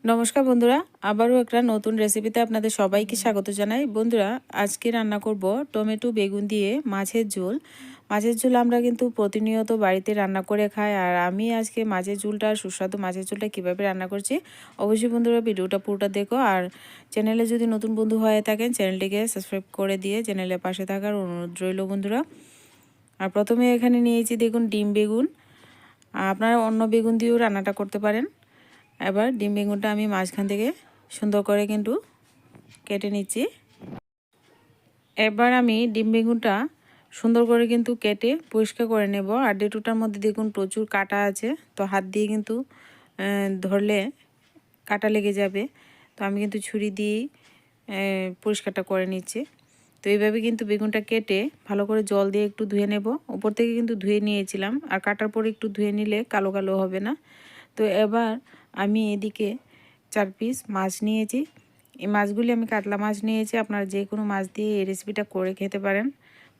নমস্কার বন্ধুরা, আবারও একটা নতুন রেসিপিতে আপনাদের সবাইকে স্বাগত জানাই। বন্ধুরা, আজকে রান্না করব টমেটো বেগুন দিয়ে মাছের ঝোল। মাছের ঝোল আমরা কিন্তু প্রতিনিয়ত বাড়িতে রান্না করে খাই, আর আমি আজকে মাছের ঝোলটা, সুস্বাদু মাছের ঝোলটা কীভাবে রান্না করছি অবশ্যই বন্ধুরা ভিডিওটা পুরোটা দেখো। আর চ্যানেলে যদি নতুন বন্ধু হয়ে থাকেন চ্যানেলটিকে সাবস্ক্রাইব করে দিয়ে চ্যানেলের পাশে থাকার অনুরোধ রইল বন্ধুরা। আর প্রথমে এখানে নিয়েছি দেখুন ডিম বেগুন, আপনারা অন্য বেগুন দিয়েও রান্নাটা করতে পারেন। এবার ডিম বেগুনটা আমি মাঝখান থেকে সুন্দর করে কিন্তু কেটে নিচ্ছি। এবার আমি ডিম বেগুনটা সুন্দর করে কিন্তু কেটে পরিষ্কার করে নেব। আর ডেটুটার মধ্যে দেখুন প্রচুর কাটা আছে, তো হাত দিয়ে কিন্তু ধরলে কাটা লেগে যাবে, তো আমি কিন্তু ছুরি দিয়েই পরিষ্কারটা করে নিচ্ছি। তো এইভাবে কিন্তু বেগুনটা কেটে ভালো করে জল দিয়ে একটু ধুয়ে নেব। উপর থেকে কিন্তু ধুয়ে নিয়েছিলাম, আর কাটার পরে একটু ধুয়ে নিলে কালো কালো হবে না। তো এবার আমি এদিকে 4 পিস মাছ নিয়েছি। এই মাছগুলি আমি কাতলা মাছ নিয়েছি, আপনারা যে কোনো মাছ দিয়ে এই রেসিপিটা করে খেতে পারেন।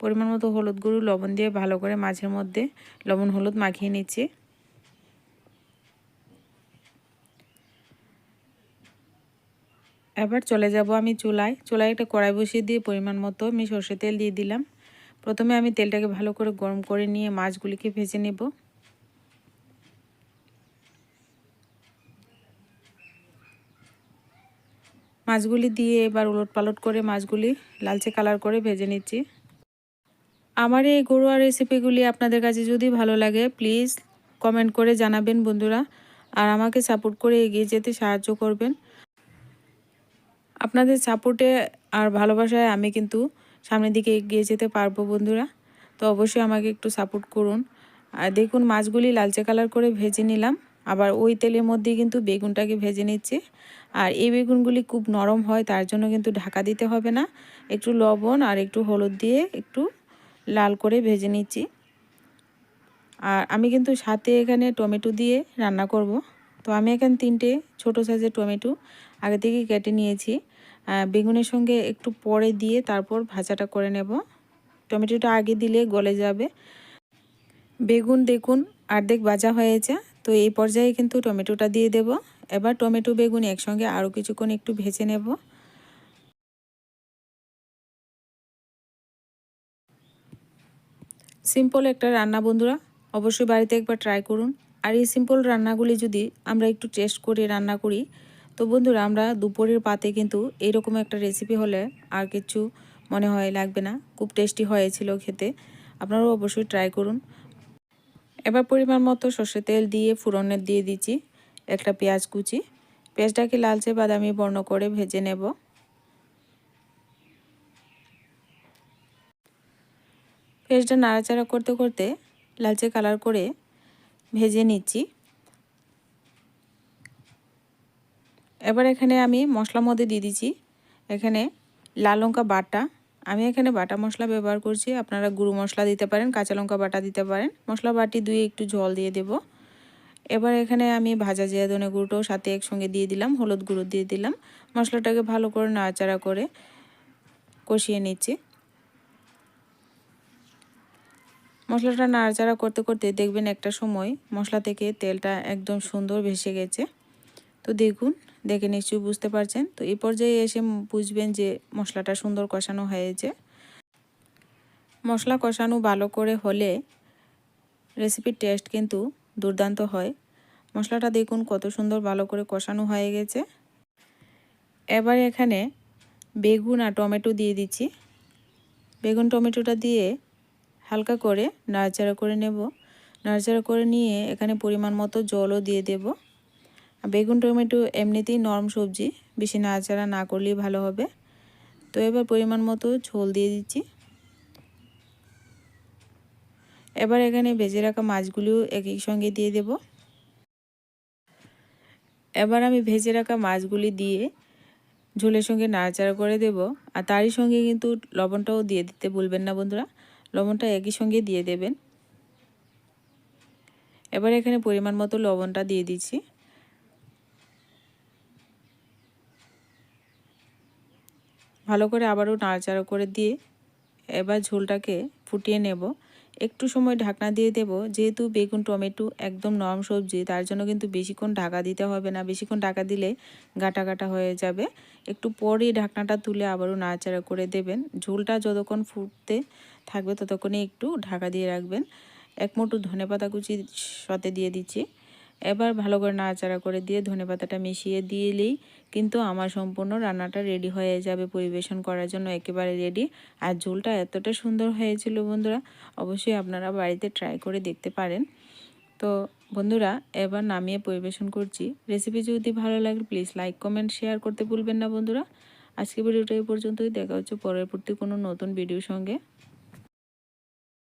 পরিমাণ মতো হলুদ গুঁড়ো লবণ দিয়ে ভালো করে মাছের মধ্যে লবণ হলুদ মাখিয়ে নিচ্ছি। এবার চলে যাব আমি চুলায় একটা কড়াই বসিয়ে দিয়ে পরিমাণ মতো আমি সর্ষে তেল দিয়ে দিলাম। প্রথমে আমি তেলটাকে ভালো করে গরম করে নিয়ে মাছগুলিকে ভেজে নেব। মাছগুলি দিয়ে এবার উলটপালট করে মাছগুলি লালচে কালার করে ভেজে নিচ্ছি। আমার এই ঘরোয়া রেসিপিগুলি আপনাদের কাছে যদি ভালো লাগে প্লিজ কমেন্ট করে জানাবেন বন্ধুরা, আর আমাকে সাপোর্ট করে এগিয়ে যেতে সাহায্য করবেন। আপনাদের সাপোর্টে আর ভালোবাসায় আমি কিন্তু সামনের দিকে এগিয়ে যেতে পারবো বন্ধুরা, তো অবশ্যই আমাকে একটু সাপোর্ট করুন। আর দেখুন মাছগুলি লালচে কালার করে ভেজে নিলাম, আবার ওই তেলের মধ্যেই কিন্তু বেগুনটাকে ভেজে নিচ্ছি। আর এই বেগুনগুলি খুব নরম হয়, তার জন্য কিন্তু ঢাকা দিতে হবে না, একটু লবণ আর একটু হলুদ দিয়ে একটু লাল করে ভেজে নিচ্ছি। আর আমি কিন্তু সাথে এখানে টমেটো দিয়ে রান্না করব। তো আমি এখানে 3টে ছোটো সাইজের টমেটো আগে থেকে কেটে নিয়েছি। বেগুনের সঙ্গে একটু পরে দিয়ে তারপর ভাজাটা করে নেব। টমেটোটা আগে দিলে গলে যাবে। বেগুন দেখুন অর্ধেক ভাজা হয়েছে, তো এই পর্যায়ে কিন্তু টমেটোটা দিয়ে দেব। এবার টমেটো বেগুন একসঙ্গে আরও কিছুক্ষণ একটু ভেজে নেব। সিম্পল একটা রান্না বন্ধুরা, অবশ্যই বাড়িতে একবার ট্রাই করুন। আর এই সিম্পল রান্নাগুলি যদি আমরা একটু টেস্ট করে রান্না করি, তো বন্ধুরা আমরা দুপুরের পাতে কিন্তু এইরকম একটা রেসিপি হলে আর কিছু মনে হয় লাগবে না। খুব টেস্টি হয়েছিল খেতে, আপনারাও অবশ্যই ট্রাই করুন। এবার পরিমাণ মতো সর্ষে তেল দিয়ে ফোড়নে দিয়ে দিচ্ছি একটা পেঁয়াজ কুচি। পেঁয়াজটাকে লালচে বাদামি বর্ণ করে ভেজে নেব। পেঁয়াজটা নাড়াচাড়া করতে করতে লালচে কালার করে ভেজে নিচ্ছি। এবার এখানে আমি মশলার মধ্যে দিয়ে দিচ্ছি এখানে লাল লঙ্কা বাটা। আমি এখানে বাটা মশলা ব্যবহার করছি, আপনারা গুঁড়ো মশলা দিতে পারেন, কাঁচা লঙ্কা বাটা দিতে পারেন। মশলা বাটি ধুয়ে একটু জল দিয়ে দেব। এবার এখানে আমি ভাজা জিরা ধনে গুঁড়োটাও সাথে একসঙ্গে দিয়ে দিলাম, হলুদ গুঁড়ো দিয়ে দিলাম। মশলাটাকে ভালো করে নাড়াচাড়া করে কষিয়ে নিচ্ছি। মশলাটা নাড়াচাড়া করতে করতে দেখবেন একটা সময় মশলা থেকে তেলটা একদম সুন্দর ভেসে গেছে। তো দেখুন, দেখে নিশ্চয়ই বুঝতে পারছেন। তো এই পর্যায়ে এসে বুঝবেন যে মশলাটা সুন্দর কষানো হয়েছে। মশলা কষানো ভালো করে হলে রেসিপির টেস্ট কিন্তু দুর্দান্ত হয়। মশলাটা দেখুন কত সুন্দর ভালো করে কষানো হয়ে গেছে। এবার এখানে বেগুন আর টমেটো দিয়ে দিচ্ছি। বেগুন টমেটোটা দিয়ে হালকা করে নাড়াচাড়া করে নেব। নাড়াচাড়া করে নিয়ে এখানে পরিমাণ মতো জলও দিয়ে দেব। বেগুন টমেটো এমনিতেই নরম সবজি, বেশি নাড়াচাড়া না করলেই ভালো হবে। তো এবার পরিমাণ মতো ঝোল দিয়ে দিচ্ছি। এবার এখানে ভেজে রাখা মাছগুলিও একই সঙ্গে দিয়ে দেব। এবার আমি ভেজে রাখা মাছগুলি দিয়ে ঝোলের সঙ্গে নাড়াচাড়া করে দেব। আর তারই সঙ্গে কিন্তু লবণটাও দিয়ে দিতে ভুলবেন না বন্ধুরা, লবণটা একই সঙ্গে দিয়ে দেবেন। এবার এখানে পরিমাণ মতো লবণটা দিয়ে দিচ্ছি। ভালো করে আবারও নাড়াচাড়া করে দিয়ে এবার ঝোলটাকে ফুটিয়ে নেব। একটু সময় ঢাকনা দিয়ে দেব। যেহেতু বেগুন টমেটো একদম নরম সবজি, তার জন্য কিন্তু বেশিক্ষণ ঢাকা দিতে হবে না। বেশিক্ষণ ঢাকা দিলে গাটা গাটা হয়ে যাবে। একটু পরেই ঢাকনাটা তুলে আবারও নাড়াচাড়া করে দেবেন। ঝোলটা যতক্ষণ ফুটতে থাকবে ততক্ষণই একটু ঢাকা দিয়ে রাখবেন। এক মুঠো ধনেপাতা কুচি সাথে দিয়ে দিচ্ছি। এবার ভালো করে নাড়াচাড়া করে দিয়ে ধনেপাতাটা মিশিয়ে দিলেই কিন্তু আমার সম্পূর্ণ রান্নাটা রেডি হয়ে যাবে, পরিবেশন করার জন্য একেবারে রেডি। আর ঝোলটা এতটা সুন্দর হয়েছিল বন্ধুরা, অবশ্যই আপনারা বাড়িতে ট্রাই করে দেখতে পারেন। তো বন্ধুরা, এবার নামিয়ে পরিবেশন করছি। রেসিপি যদি ভালো লাগে প্লিজ লাইক কমেন্ট শেয়ার করতে ভুলবেন না বন্ধুরা। আজকে ভিডিওটা এই পর্যন্তই। দেখা হচ্ছে পরবর্তী কোনো নতুন ভিডিওর সঙ্গে।